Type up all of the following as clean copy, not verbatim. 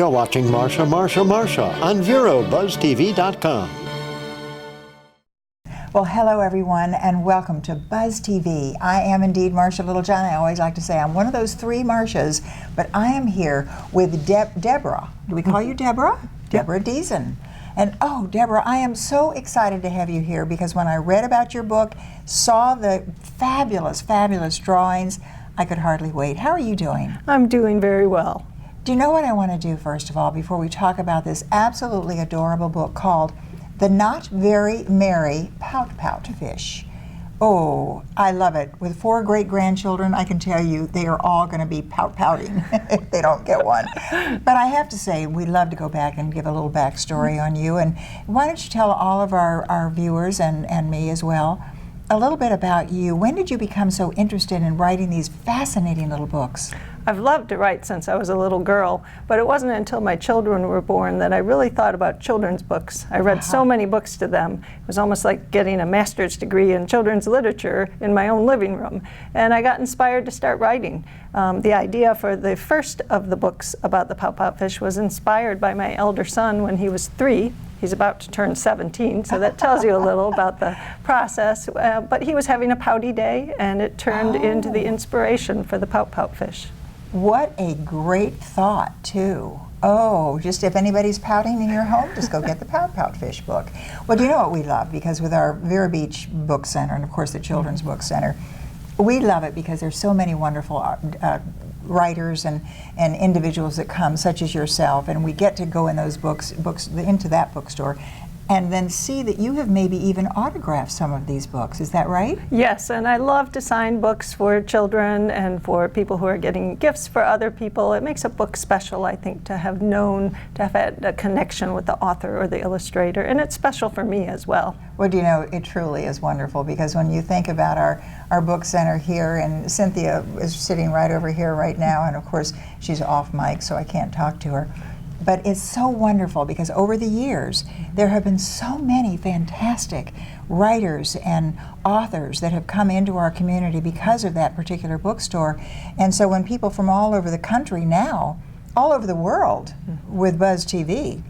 You're watching Marcia, Marcia, Marcia on VeroBuzzTV.com. Well, hello everyone, and welcome to Buzz TV. I am indeed Marcia Littlejohn. I always like to say I'm one of those three Marcias, but I am here with Deborah. Do we call you Deborah? Deborah Diesen. And oh, Deborah, I am so excited to have you here because when I read about your book, saw the fabulous, fabulous drawings, I could hardly wait. How are you doing? I'm doing very well. Do you know what I want to do first of all before we talk about this absolutely adorable book called The Not Very Merry Pout Fish? Oh, I love it. With 4 great-grandchildren, I can tell you they are all going to be pouting if they don't get one. But I have to say, we'd love to go back and give a little backstory on you. And why don't you tell all of our viewers and me as well a little bit about you. When did you become so interested in writing these fascinating little books? I've loved to write since I was a little girl, but it wasn't until my children were born that I really thought about children's books. I read so many books to them. It was almost like getting a master's degree in children's literature in my own living room. And I got inspired to start writing. The idea for the first of the books about the pout fish was inspired by my elder son when he was 3. He's about to turn 17, so that tells you a little about the process. But he was having a pouty day, and it turned into the inspiration for the pout fish. What a great thought, too. Oh, just if anybody's pouting in your home, just go get the Pout Fish book. Well, do you know what we love? Because with our Vero Beach Book Center, and of course the Children's Book Center, we love it because there's so many wonderful writers and individuals that come, such as yourself, and we get to go in those books into that bookstore and then see that you have maybe even autographed some of these books. Is that right? Yes, and I love to sign books for children and for people who are getting gifts for other people. It makes a book special, I think, to have known, to have had a connection with the author or the illustrator, and it's special for me as well. Well, do you know, it truly is wonderful because when you think about our book center here, and Cynthia is sitting right over here right now, and of course she's off mic, so I can't talk to her. But it's so wonderful because over the years, there have been so many fantastic writers and authors that have come into our community because of that particular bookstore. And so when people from all over the country now, all over the world with Buzz TV,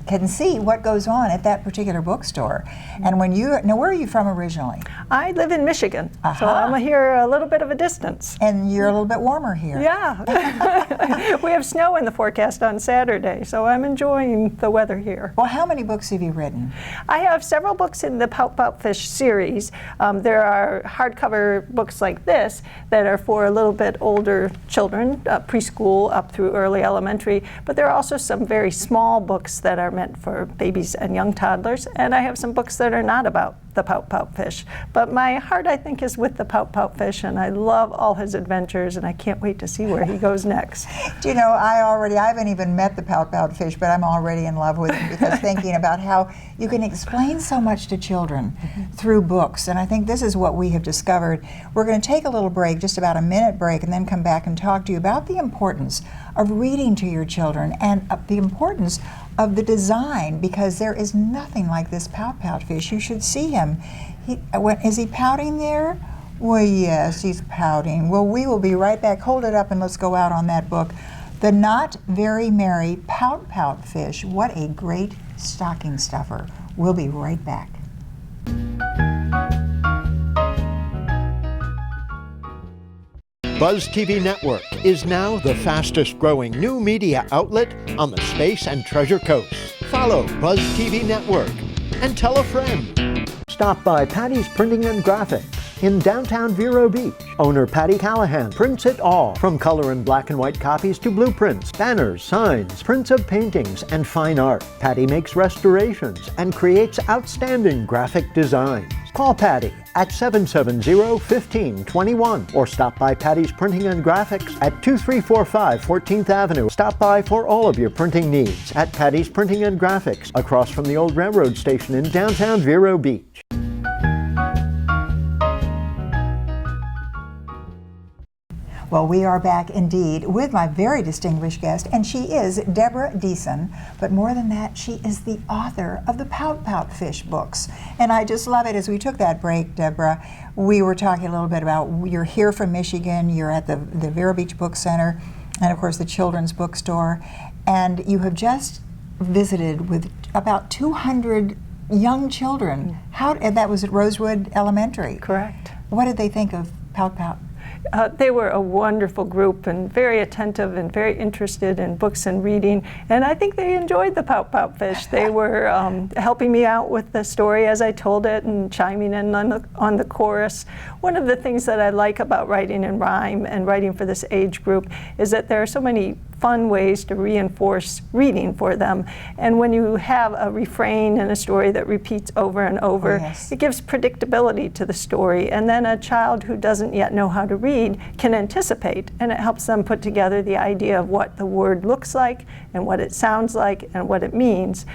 can see what goes on at that particular bookstore. And when now where are you from originally? I live in Michigan, so I'm here a little bit of a distance. And you're a little bit warmer here. Yeah. We have snow in the forecast on Saturday, so I'm enjoying the weather here. Well, how many books have you written? I have several books in the Pout Fish series. There are hardcover books like this that are for a little bit older children, preschool up through early elementary, but there are also some very small books that are meant for babies and young toddlers, and I have some books that are not about the pout fish. But my heart, I think, is with the pout fish, and I love all his adventures, and I can't wait to see where he goes next. Do you know, I haven't even met the pout fish, but I'm already in love with him because thinking about how you can explain so much to children through books, and I think this is what we have discovered. We're going to take a little break, just about a minute break, and then come back and talk to you about the importance of reading to your children and the importance of the design, because there is nothing like this pout fish. You should see him. Is he pouting there? Well, yes, he's pouting. Well, we will be right back. Hold it up and let's go out on that book. The Not Very Merry Pout Fish. What a great stocking stuffer. We'll be right back. Buzz TV Network is now the fastest growing new media outlet on the Space and Treasure Coast. Follow Buzz TV Network and tell a friend. Stop by Patty's Printing and Graphics in downtown Vero Beach. Owner Patty Callahan prints it all, from color and black and white copies to blueprints, banners, signs, prints of paintings, and fine art. Patty makes restorations and creates outstanding graphic designs. Call Patty at 770-1521 or stop by Patty's Printing and Graphics at 2345 14th Avenue. Stop by for all of your printing needs at Patty's Printing and Graphics across from the old railroad station in downtown Vero Beach. Well, we are back indeed with my very distinguished guest, and she is Deborah Diesen. But more than that, she is the author of the Pout Fish books. And I just love it. As we took that break, Deborah, we were talking a little bit about, you're here from Michigan, you're at the Vero Beach Book Center, and of course the children's bookstore. And you have just visited with about 200 young children. And that was at Rosewood Elementary. Correct. What did they think of Pout Pout? They were a wonderful group and very attentive and very interested in books and reading. And I think they enjoyed the Pout Pout fish. They were helping me out with the story as I told it and chiming in on the chorus. One of the things that I like about writing in rhyme and writing for this age group is that there are so many fun ways to reinforce reading for them. And when you have a refrain in a story that repeats over and over, it gives predictability to the story. And then a child who doesn't yet know how to read can anticipate, and it helps them put together the idea of what the word looks like and what it sounds like and what it means,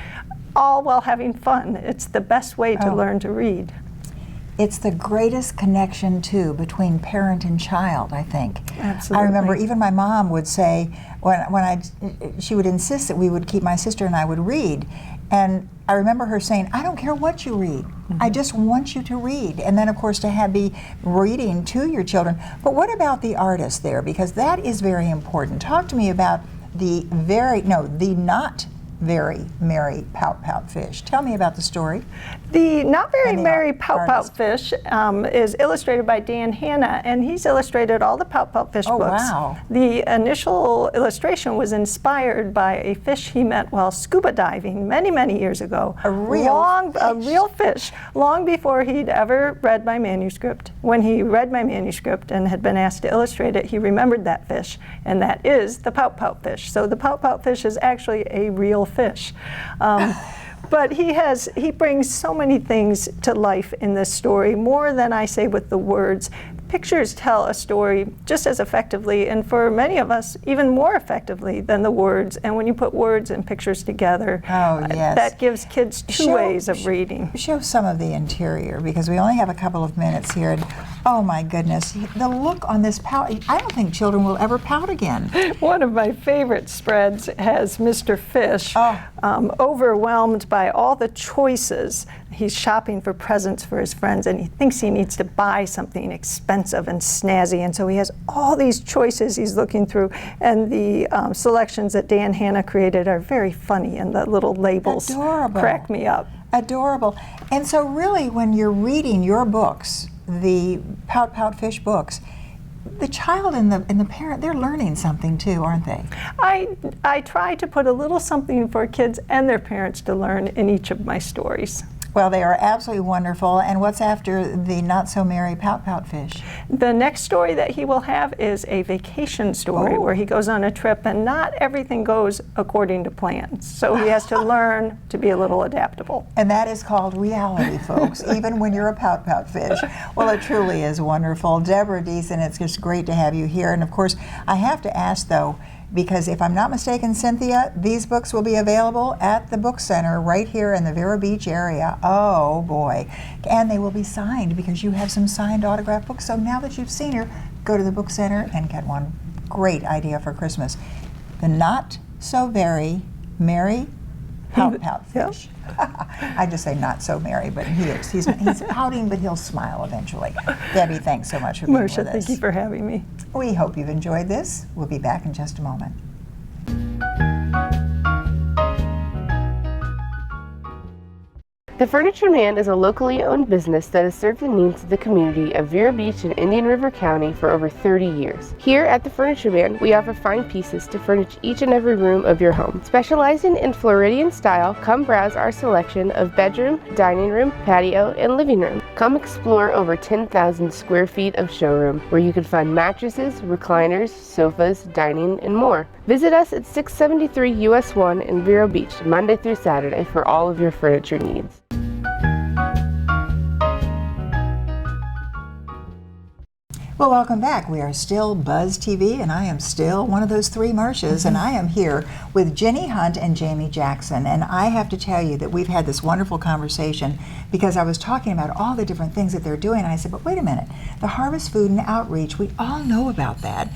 all while having fun. It's the best way to learn to read. It's the greatest connection, too, between parent and child, I think. Absolutely. I remember even my mom would say, she would insist that we would keep my sister and I would read. And I remember her saying, I don't care what you read. I just want you to read. And then, of course, to be reading to your children. But what about the artist there? Because that is very important. Talk to me about the not very merry Pout Pout fish. Tell me about the story. The not very merry Pout Pout fish is illustrated by Dan Hanna, and he's illustrated all the Pout Pout fish books. Wow. The initial illustration was inspired by a fish he met while scuba diving many, many years ago. A real fish, long before he'd ever read my manuscript. When he read my manuscript and had been asked to illustrate it, he remembered that fish, and that is the Pout Pout fish. So the Pout Pout fish is actually a real fish. But he brings so many things to life in this story, more than I say with the words. Pictures tell a story just as effectively, and for many of us, even more effectively than the words. And when you put words and pictures together, that gives kids two ways of reading. Show some of the interior, because we only have a couple of minutes here. And oh my goodness, the look on this pout, I don't think children will ever pout again. One of my favorite spreads has Mr. Fish overwhelmed by all the choices. He's shopping for presents for his friends, and he thinks he needs to buy something expensive and snazzy, and so he has all these choices he's looking through, and the selections that Dan Hanna created are very funny, and the little labels crack me up. Adorable. And so really, when you're reading your books, the Pout Pout Fish books, the child and the parent, they're learning something too, aren't they? I try to put a little something for kids and their parents to learn in each of my stories. Well, they are absolutely wonderful. And what's after the not so merry Pout Pout fish? The next story that he will have is a vacation story where he goes on a trip, and not everything goes according to plans. So he has to learn to be a little adaptable. And that is called reality, folks, even when you're a Pout Pout fish. Well, it truly is wonderful. Deborah Diesen, it's just great to have you here. And of course, I have to ask, though, because if I'm not mistaken, Cynthia, these books will be available at the book center right here in the Vero Beach area. Oh boy. And they will be signed, because you have some signed autographed books. So now that you've seen her, go to the book center and get one. Great idea for Christmas. The not so very merry Pout Pout fish. I just say not so merry, but he is. He's pouting, but he'll smile eventually. Debbie, thanks so much for being Marcia, with us. thank you for having me. We hope you've enjoyed this. We'll be back in just a moment. The Furniture Man is a locally owned business that has served the needs of the community of Vero Beach and Indian River County for over 30 years. Here at the Furniture Man, we offer fine pieces to furnish each and every room of your home. Specializing in Floridian style, come browse our selection of bedroom, dining room, patio, and living room. Come explore over 10,000 square feet of showroom, where you can find mattresses, recliners, sofas, dining, and more. Visit us at 673 US 1 in Vero Beach, Monday through Saturday, for all of your furniture needs. Well, welcome back. We are still Buzz TV, and I am still one of those three Marcias, and I am here with Ginny Hunt and Jamie Jackson. And I have to tell you that we've had this wonderful conversation, because I was talking about all the different things that they're doing, and I said, but wait a minute, the Harvest Food and Outreach, we all know about that.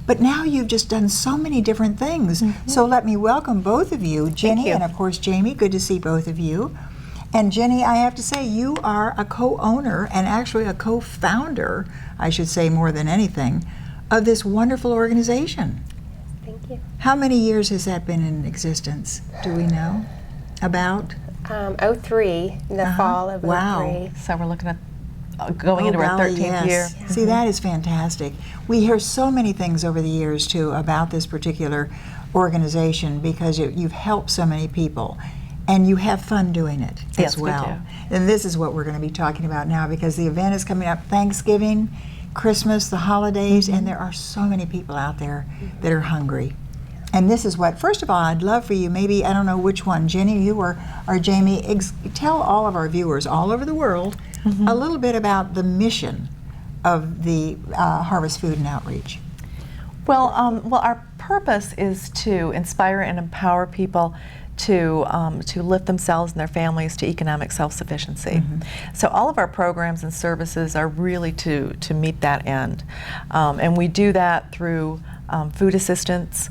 But now you've just done so many different things. So let me welcome both of you, Ginny and of course Jamie. Good to see both of you. And Ginny, I have to say, you are a co-owner and actually a co-founder, I should say more than anything, of this wonderful organization. Thank you. How many years has that been in existence? Do we know? About? 03, the fall of Wow. 03. So we're looking at going into our 13th year. See, that is fantastic. We hear so many things over the years, too, about this particular organization because you've helped so many people. And you have fun doing it as well. We do. And this is what we're going to be talking about now because the event is coming up, Thanksgiving, Christmas, the holidays, and there are so many people out there that are hungry. And this is what, first of all, I'd love for you, maybe, I don't know which one, Ginny, you or Jamie, tell all of our viewers all over the world a little bit about the mission of the Harvest Food and Outreach. Well, our purpose is to inspire and empower people to lift themselves and their families to economic self-sufficiency. So all of our programs and services are really to meet that end. And we do that through food assistance,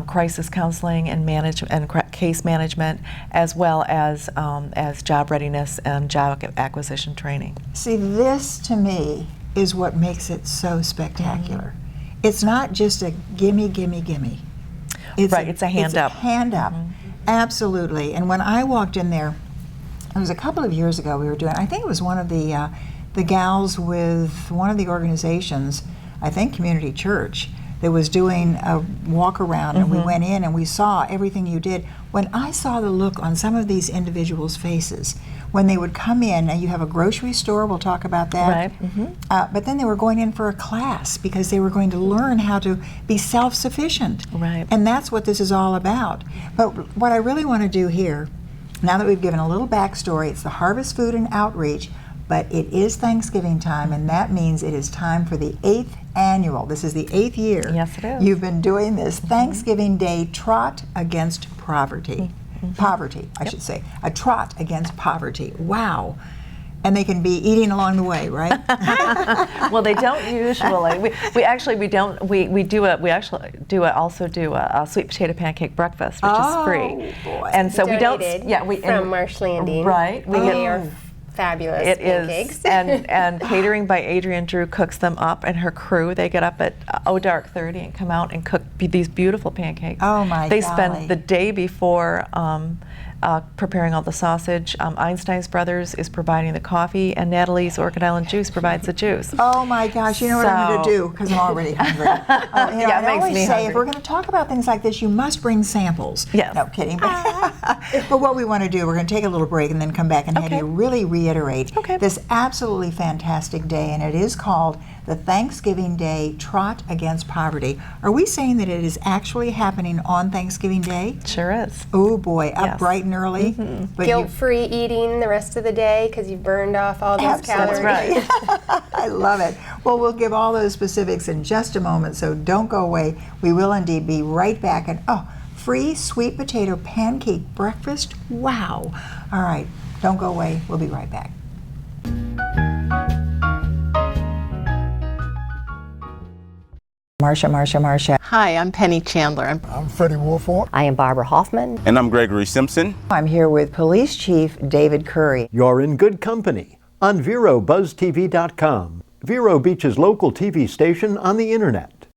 crisis counseling and case management, as well as job readiness and job acquisition training. See, this to me is what makes it so spectacular. It's not just a gimme, gimme, gimme. It's a hand up. Hand up, absolutely. And when I walked in there, it was a couple of years ago we were doing, I think it was one of the gals with one of the organizations, I think Community Church, that was doing a walk around, and we went in and we saw everything you did. When I saw the look on some of these individuals' faces, when they would come in, and you have a grocery store, we'll talk about that. But then they were going in for a class because they were going to learn how to be self-sufficient. And that's what this is all about. But what I really want to do here, now that we've given a little backstory, it's the Harvest Food and Outreach, but it is Thanksgiving time, and that means it is time for the 8th annual. This is the 8th year. Yes, it is. You've been doing this Thanksgiving Day Trot Against Poverty. Poverty, I should say. A trot against poverty. Wow. And they can be eating along the way, right? Well, they don't usually. We actually also do a sweet potato pancake breakfast, which is free. Boy. And so we don't. Donated from Marcia Landing. Right. They are fabulous pancakes. Is, and catering by Adrienne Drew cooks them up, and her crew, they get up at dark 30 and come out and cook these beautiful pancakes. Oh my They golly. spend the day before preparing all the sausage. Einstein's Brothers is providing the coffee, and Natalie's Orchid Island Juice provides the juice. Oh my gosh, you know what I'm going to do, because I'm already hungry. Yeah, it I makes always me say, hungry. if we're going to talk about things like this, you must bring samples. Yes. No, kidding. But what we want to do, we're going to take a little break and then come back and have you really reiterate this absolutely fantastic day, and it is called the Thanksgiving Day Trot Against Poverty. Are we saying that it is actually happening on Thanksgiving Day? Sure is. Oh boy, up bright and early. But Guilt-free eating the rest of the day because you've burned off all those calories. That's right. I love it. Well, we'll give all those specifics in just a moment, so don't go away. We will indeed be right back. And free sweet potato pancake breakfast. Wow. All right, don't go away. We'll be right back. Marcia. Hi, I'm Penny Chandler. I'm Freddie Wolford. I am Barbara Hoffman. And I'm Gregory Simpson. I'm here with Police Chief David Curry. You're in good company on VeroBuzzTV.com, Vero Beach's local TV station on the internet.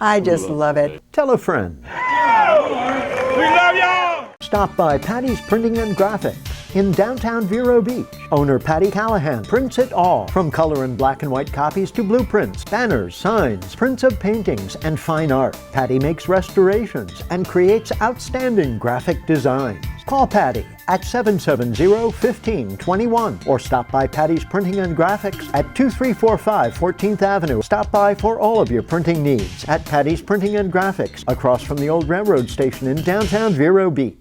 I just love it. Tell a friend. We love y'all! Stop by Patty's Printing and Graphics in downtown Vero Beach. Owner Patty Callahan prints it all, from color and black and white copies to blueprints, banners, signs, prints of paintings, and fine art. Patty makes restorations and creates outstanding graphic designs. Call Patty at 770-1521 or stop by Patty's Printing and Graphics at 2345 14th Avenue. Stop by for all of your printing needs at Patty's Printing and Graphics, across from the old railroad station in downtown Vero Beach.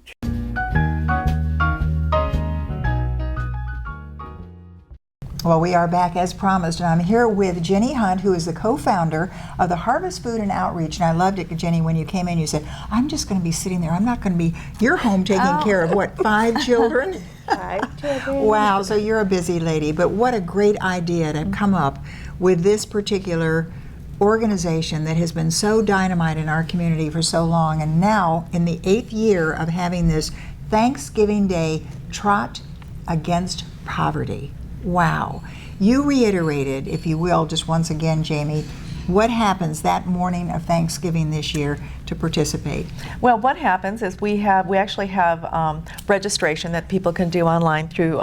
Well, we are back as promised, and I'm here with Ginny Hunt, who is the co-founder of the Harvest Food and Outreach. And I loved it, Ginny, when you came in, you said, I'm just going to be sitting there. I'm not going to be, you're home taking care of, what, 5 children? 5 children. Wow, so you're a busy lady. But what a great idea to come up with this particular organization that has been so dynamite in our community for so long. And now, in the 8th year of having this Thanksgiving Day Trot Against Poverty. Wow. You reiterated, if you will, just once again, Jamie, What happens that morning of Thanksgiving this year to participate? Well, what happens is we actually have registration that people can do online through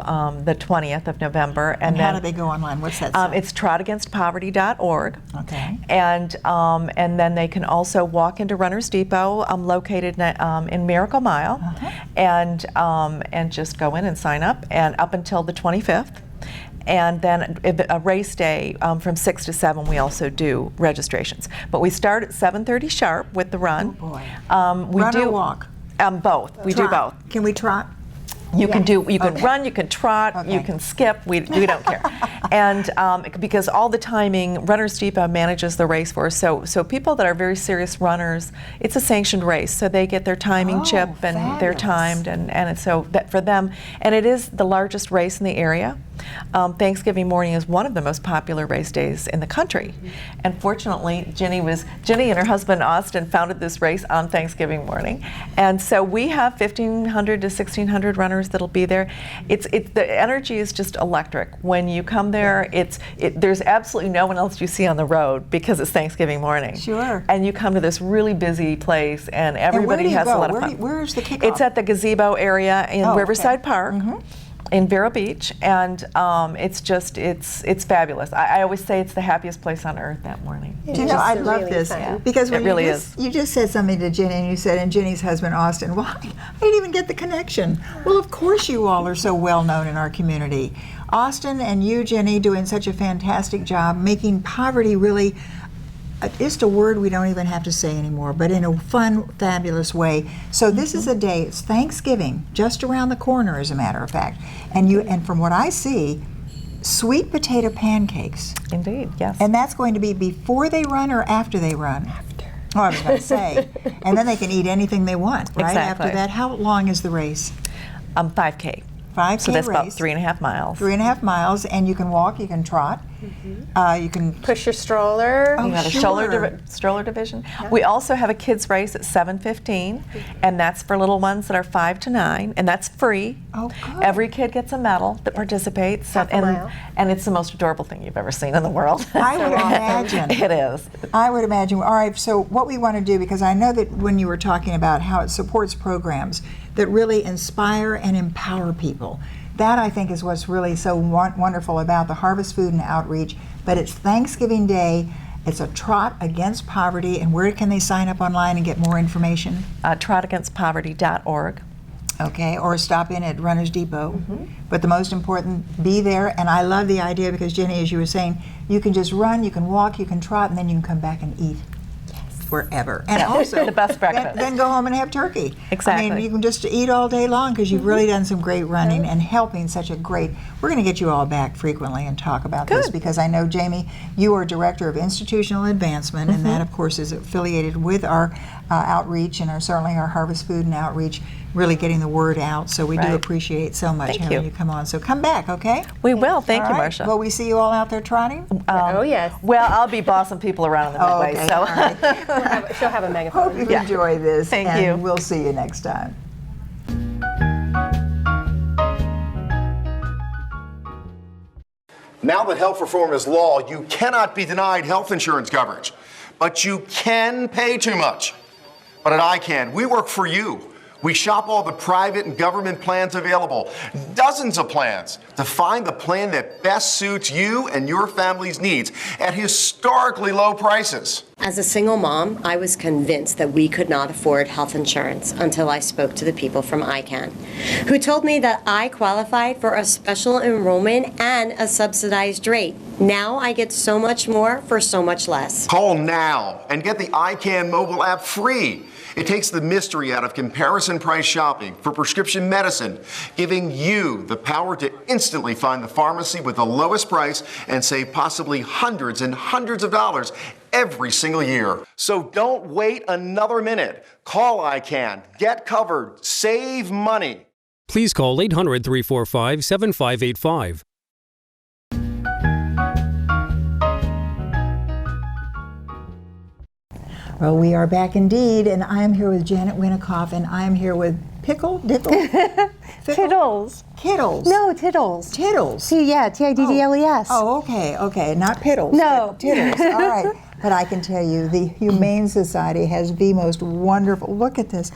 the 20th of November. And how do they go online? What's that? It's trotagainstpoverty.org. Okay. And then they can also walk into Runners Depot, located in Miracle Mile, and just go in and sign up, and up until the 25th. And then a race day from 6 to 7, we also do registrations. But we start at 7:30 sharp with the run. Oh boy. We Run do or walk? Both. We do both. Can we trot? You can run, you can trot, you can skip. We don't care. And because all the timing, Runners Depot manages the race for us. So people that are very serious runners, it's a sanctioned race, so they get their timing chip and they're timed, and it's so that for them. And it is the largest race in the area. Thanksgiving morning is one of the most popular race days in the country. And fortunately, Ginny and her husband Austin founded this race on Thanksgiving morning. And so we have 1,500 to 1,600 runners that'll be there. The energy is just electric. When you come there, there's absolutely no one else you see on the road because it's Thanksgiving morning. Sure. And you come to this really busy place, and everybody has a lot of fun. Where's the kickoff? It's at the gazebo area in Riverside Park. In Vero Beach, and it's fabulous. I always say it's the happiest place on earth that morning. Do you know, I love this because when you just said something to Ginny, and you said, and Ginny's husband Austin, well, I didn't even get the connection. Well, of course you all are so well known in our community. Austin and you, Ginny, doing such a fantastic job making poverty really just a word we don't even have to say anymore, but in a fun, fabulous way. So this is a day, it's Thanksgiving, just around the corner, as a matter of fact. And from what I see, sweet potato pancakes. Indeed, yes. And that's going to be before they run or after they run? After. Oh, I was going to say. And then they can eat anything they want, right? Exactly. After that, how long is the race? 5K. 5K so that's race. about 3.5 miles. 3.5 miles, and you can walk, you can trot, you can push your stroller. Oh, You got a stroller division. Yeah. We also have a kids race at 7:15, and that's for little ones that are 5 to 9, and that's free. Oh, good. Every kid gets a medal that participates, Half a mile. and it's the most adorable thing you've ever seen in the world. I would imagine. It is. I would imagine. All right, so what we want to do, because I know that when you were talking about how it supports programs that really inspire and empower people, that I think is what's really so wonderful about the Harvest Food and Outreach. But it's Thanksgiving Day. It's a trot against poverty. And where can they sign up online and get more information? Trotagainstpoverty.org. Okay, or stop in at Runners Depot. But the most important, be there. And I love the idea because, Ginny, as you were saying, you can just run, you can walk, you can trot, and then you can come back and eat. Forever. And also the best breakfast. Then go home and have turkey. Exactly. I mean, you can just eat all day long because you've really done some great running and helping such a great. We're going to get you all back frequently and talk about this because I know, Jamie, you are Director of Institutional Advancement, and that, of course, is affiliated with our outreach and certainly our Harvest Food and Outreach, really getting the word out. So we do appreciate so much having you come on. So come back, okay? We will. Thank All you, right. Marcia. Will we see you all out there trotting? Oh, yes. Well, I'll be bossing people around in the midway. Okay. So. All right. She'll have a megaphone. Hope you enjoy this. Thank and you. We'll see you next time. Now that health reform is law, you cannot be denied health insurance coverage, but you can pay too much. But at ICANN, we work for you. We shop all the private and government plans available, dozens of plans, to find the plan that best suits you and your family's needs at historically low prices. As a single mom, I was convinced that we could not afford health insurance until I spoke to the people from ICANN, who told me that I qualified for a special enrollment and a subsidized rate. Now I get so much more for so much less. Call now and get the ICANN mobile app free. It takes the mystery out of comparison price shopping for prescription medicine, giving you the power to instantly find the pharmacy with the lowest price and save possibly hundreds and hundreds of dollars every single year. So don't wait another minute. Call ICANN, get covered, save money. Please call 800-345-7585. Well, we are back indeed, and I am here with Janet Winikoff, and I am here with Pickle, Dickle, Tiddles. Kiddles. No, Tiddles. Tiddles. Yeah, Tiddles. Oh, okay, not Piddles. No. Tiddles. All right. But I can tell you, the Humane Society has the most wonderful, look at this.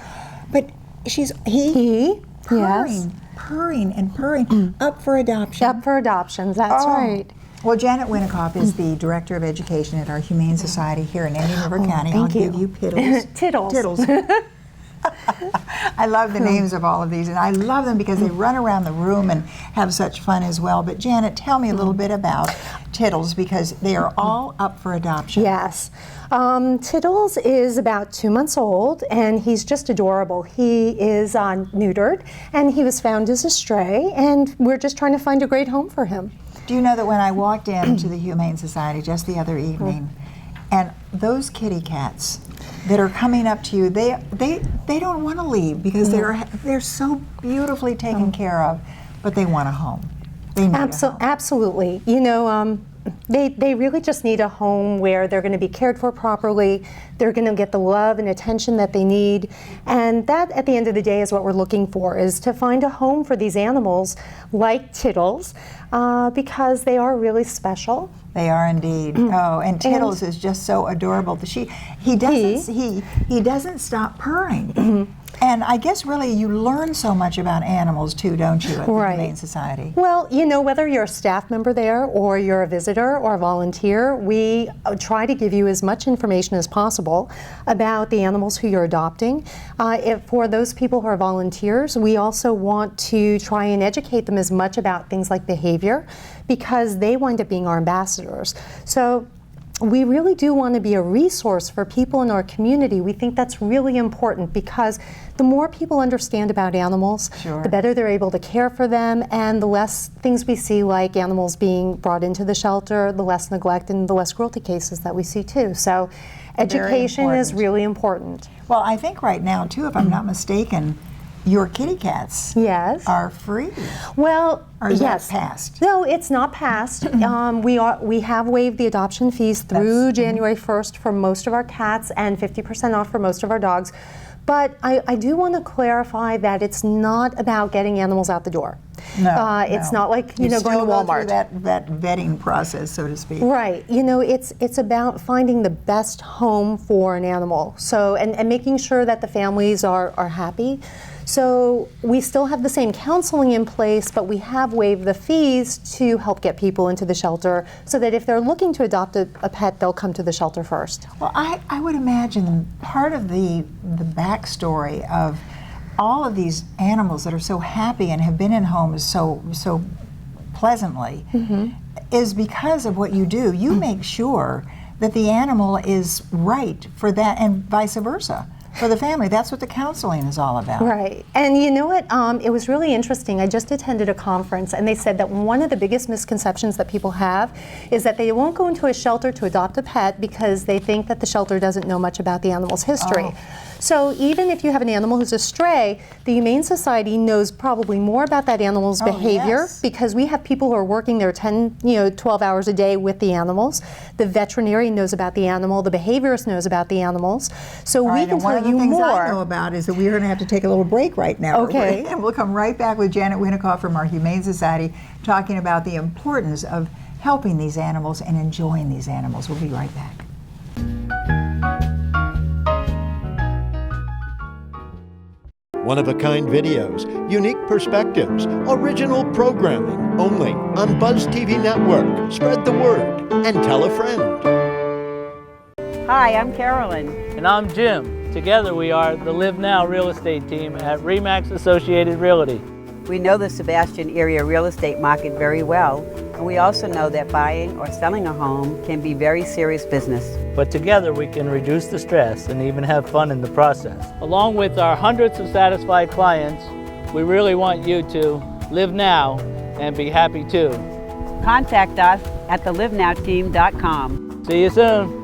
But he purring, purring and purring, up for adoption. Up for adoptions, that's right. Well, Janet Winikoff is the Director of Education at our Humane Society here in Indian River County. I'll give you Piddles. Tiddles. Tiddles. I love the names of all of these, and I love them because they run around the room and have such fun as well. But Janet, tell me a little bit about Tiddles, because they are all up for adoption. Yes. Tiddles is about 2 months old, and he's just adorable. He is neutered, and he was found as a stray, and we're just trying to find a great home for him. Do you know that when I walked into the Humane Society just the other evening, and those kitty cats that are coming up to you, they don't want to leave because they're so beautifully taken care of, but they want a home. They need a home. Absolutely. You know, they really just need a home where they're going to be cared for properly. They're going to get the love and attention that they need, and that, at the end of the day, is what we're looking for: is to find a home for these animals like Tiddles, because they are really special. They are indeed. Oh, and Tiddles is just so adorable. He doesn't stop purring. And I guess really you learn so much about animals too, don't you, at the Humane Society? Well, you know, whether you're a staff member there or you're a visitor or a volunteer, we try to give you as much information as possible about the animals who you're adopting. For those people who are volunteers, we also want to try and educate them as much about things like behavior, because they wind up being our ambassadors. So we really do want to be a resource for people in our community. We think that's really important, because the more people understand about animals, the better they're able to care for them, and the less things we see, like animals being brought into the shelter, the less neglect and the less cruelty cases that we see too. So education is really important. Well, I think right now too, if I'm not mistaken, your kitty cats are free. Well, or is that passed? No, it's not passed. We have waived the adoption fees through January 1st for most of our cats, and 50% off for most of our dogs. But I do want to clarify that it's not about getting animals out the door. No, it's not like going to Walmart. Go through that vetting process, so to speak. Right. You know, it's about finding the best home for an animal. So and making sure that the families are happy. So we still have the same counseling in place, but we have waived the fees to help get people into the shelter, so that if they're looking to adopt a pet, they'll come to the shelter first. Well, I would imagine part of the backstory of all of these animals that are so happy and have been in homes so pleasantly is because of what you do. You make sure that the animal is right for that, and vice versa. For the family. That's what the counseling is all about. Right. And you know what? It was really interesting. I just attended a conference, and they said that one of the biggest misconceptions that people have is that they won't go into a shelter to adopt a pet because they think that the shelter doesn't know much about the animal's history. So even if you have an animal who's a stray, the Humane Society knows probably more about that animal's behavior, because we have people who are working there 10, 12 hours a day with the animals. The veterinarian knows about the animal. The behaviorist knows about the animals. So we can tell you more. One of the things I know about is that we're going to have to take a little break right now. Okay. And we'll come right back with Janet Winikoff from our Humane Society, talking about the importance of helping these animals and enjoying these animals. We'll be right back. One-of-a-kind videos, unique perspectives, original programming, only on Buzz TV Network. Spread the word and tell a friend. Hi, I'm Carolyn. And I'm Jim. Together we are the Live Now real estate team at RE/MAX Associated Realty. We know the Sebastian area real estate market very well, and we also know that buying or selling a home can be very serious business. But together we can reduce the stress and even have fun in the process. Along with our hundreds of satisfied clients, we really want you to live now and be happy too. Contact us at thelivenowteam.com. See you soon.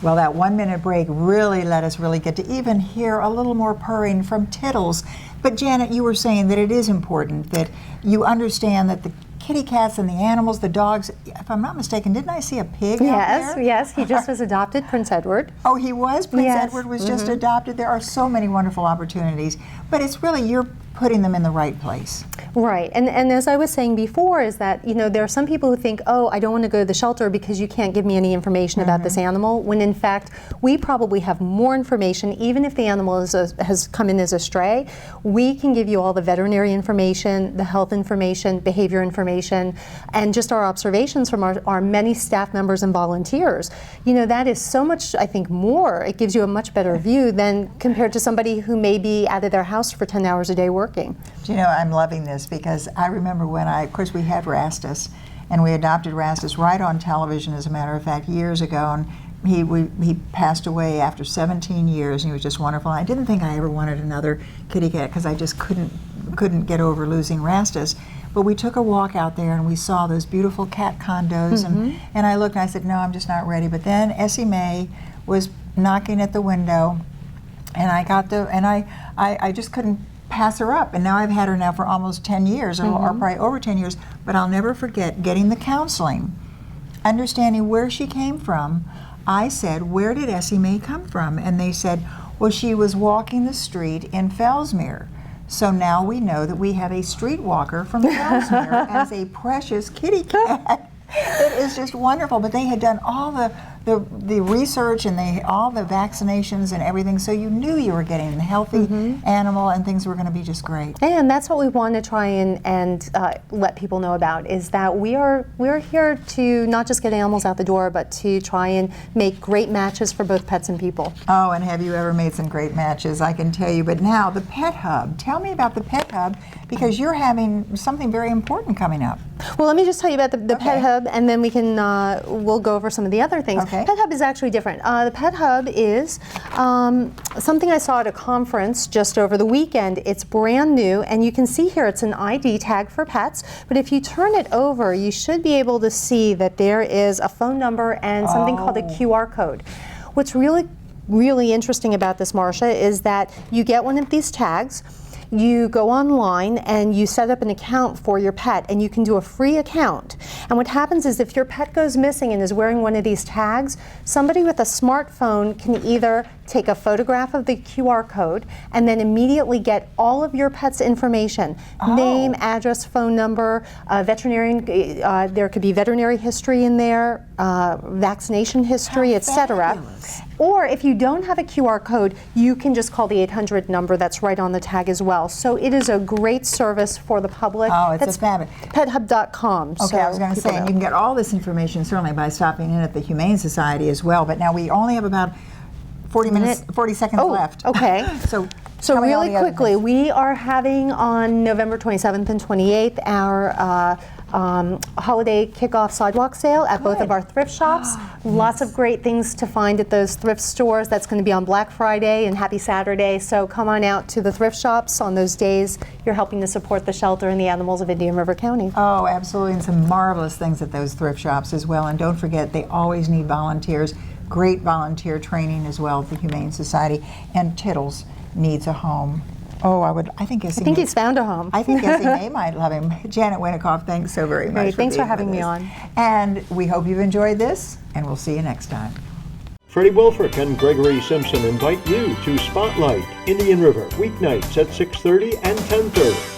Well, that 1 minute break really let us get to even hear a little more purring from Tiddles. But Janet, you were saying that it is important that you understand that the kitty cats and the animals, the dogs, if I'm not mistaken, didn't I see a pig out there? Yes, he just was adopted, Prince Edward. Oh, he was? Prince Edward was just adopted. There are so many wonderful opportunities. But it's really, you're putting them in the right place. Right, and as I was saying before, is that, you know, there are some people who think, oh, I don't want to go to the shelter because you can't give me any information about this animal, when in fact we probably have more information. Even if the animal has come in as a stray, we can give you all the veterinary information, the health information, behavior information, and just our observations from our many staff members and volunteers. You know, that is so much, I think, more. It gives you a much better view than compared to somebody who may be out of their house for 10 hours a day working. Do you know, I'm loving this because I remember when of course we had Rastus, and we adopted Rastus right on television, as a matter of fact, years ago, and he passed away after 17 years, and he was just wonderful. I didn't think I ever wanted another kitty cat because I just couldn't get over losing Rastus. But we took a walk out there and we saw those beautiful cat condos, and I looked and I said, no, I'm just not ready. But then Essie Mae was knocking at the window, and I just couldn't pass her up, and now I've had her now for almost 10 years, or probably over 10 years, but I'll never forget getting the counseling, understanding where she came from. I said, where did Essie Mae come from? And they said, well, she was walking the street in Fellsmere. So now we know that we have a street walker from Fellsmere as a precious kitty cat. It is just wonderful, but they had done all the research and all the vaccinations and everything, so you knew you were getting a healthy animal and things were going to be just great. And that's what we want to try and let people know about, is that we're here to not just get animals out the door, but to try and make great matches for both pets and people. Oh, and have you ever made some great matches, I can tell you. But now, the Pet Hub. Tell me about the Pet Hub, because you're having something very important coming up. Well, let me just tell you about the Pet Hub, and then we can we'll go over some of the other things. Okay. Pet Hub is actually different. The Pet Hub is something I saw at a conference just over the weekend. It's brand new, and you can see here it's an ID tag for pets, but if you turn it over, you should be able to see that there is a phone number and something called a QR code. What's really interesting about this, Marcia, is that you get one of these tags. You go online and you set up an account for your pet, and you can do a free account. And what happens is, if your pet goes missing and is wearing one of these tags, somebody with a smartphone can either take a photograph of the QR code and then immediately get all of your pet's information. Name, address, phone number, veterinarian, there could be veterinary history in there, vaccination history, etc. Or if you don't have a QR code, you can just call the 800 number that's right on the tag as well. So it is a great service for the public. Oh, it's a fabulous. PetHub.com. Okay, so I was going to say, and you can get all this information certainly by stopping in at the Humane Society as well. But now we only have about 40 seconds left. Okay. So really quickly, things. we are having on November 27th and 28th our holiday kickoff sidewalk sale at both of our thrift shops. Lots of great things to find at those thrift stores. That's going to be on Black Friday and Happy Saturday. So come on out to the thrift shops on those days. You're helping to support the shelter and the animals of Indian River County. Oh, absolutely, and some marvelous things at those thrift shops as well. And don't forget, they always need volunteers. Great volunteer training as well at the Humane Society. And Tittles needs a home. Oh, I think he's found a home. I think Essie Mae might love him. Janet Winikoff, thanks so very much. Great, thanks for having me on. And we hope you've enjoyed this, and we'll see you next time. Freddie Wilfrick and Gregory Simpson invite you to Spotlight Indian River, weeknights at 6:30 and 10:30.